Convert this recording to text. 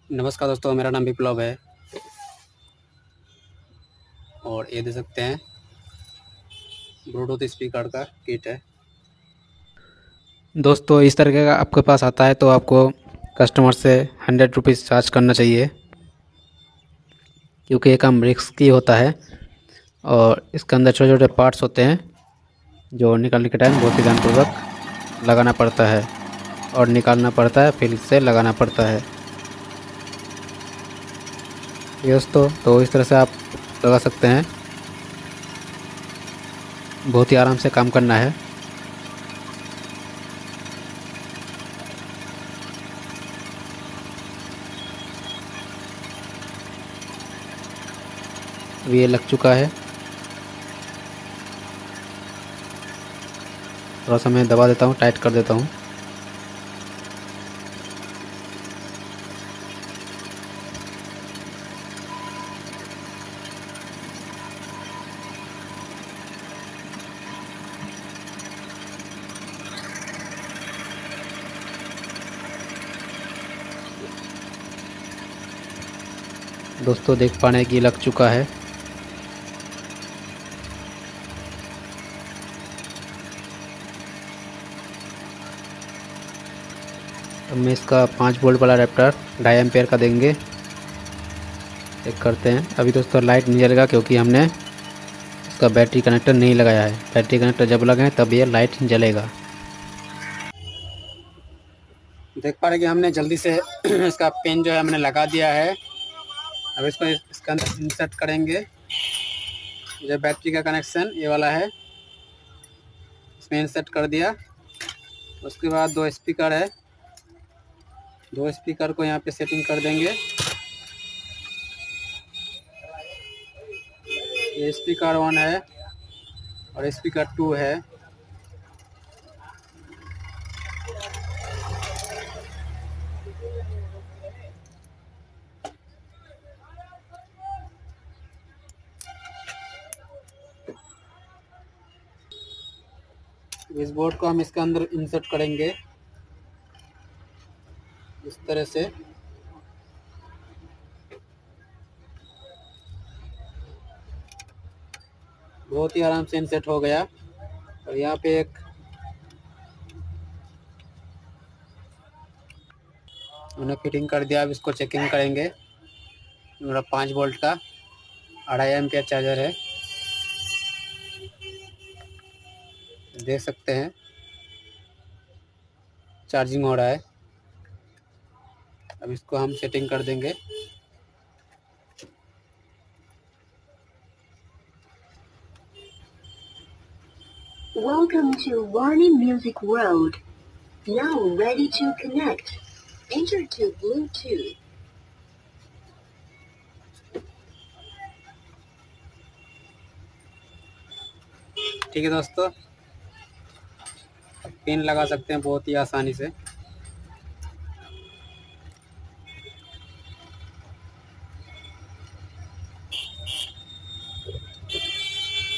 नमस्कार दोस्तों, मेरा नाम विप्लव है और ये देख सकते हैं ब्लूटूथ स्पीकर का किट है। दोस्तों इस तरीके का आपके पास आता है तो आपको कस्टमर से 100 रुपीज़ चार्ज करना चाहिए, क्योंकि ये काम रिस्की होता है और इसके अंदर छोटे छोटे पार्ट्स होते हैं जो निकालने के टाइम बहुत ही ध्यानपूर्वक लगाना पड़ता है और निकालना पड़ता है, फिर से लगाना पड़ता है। ये दोस्तों तो इस तरह से आप लगा सकते हैं, बहुत ही आराम से काम करना है। अब ये लग चुका है, थोड़ा सा मैं दबा देता हूँ, टाइट कर देता हूँ। दोस्तों देख पा रहे हैं कि लग चुका है। अब मैं इसका 5 वोल्ट वाला एडाप्टर 2.5 एम्पेयर का देंगे, चेक करते हैं। अभी दोस्तों लाइट नहीं जलेगा क्योंकि हमने इसका बैटरी कनेक्टर नहीं लगाया है। बैटरी कनेक्टर जब लगाएं तब ये लाइट जलेगा। देख पा रहे हैं कि हमने जल्दी से इसका पिन जो है हमने लगा दिया है। अब इसको इसके अंदर इंसर्ट करेंगे। जो बैटरी का कनेक्शन ये वाला है, इसमें इंसर्ट कर दिया। उसके बाद दो स्पीकर है, दो स्पीकर को यहाँ पे सेटिंग कर देंगे। ये स्पीकर 1 है और स्पीकर 2 है। इस बोर्ड को हम इसके अंदर इंसर्ट करेंगे इस तरह से। बहुत ही आराम से इंसर्ट हो गया। और यहाँ पे एक उन्हें फिटिंग कर दिया। अब इसको चेकिंग करेंगे। मेरा 5 वोल्ट का 2.5 एम्पियर चार्जर है, देख सकते हैं चार्जिंग हो रहा है। अब इसको हम सेटिंग कर देंगे। Welcome to Warney Music Road. Now ready to connect. Enter to Bluetooth. ठीक है दोस्तों, पिन लगा सकते हैं बहुत ही आसानी से।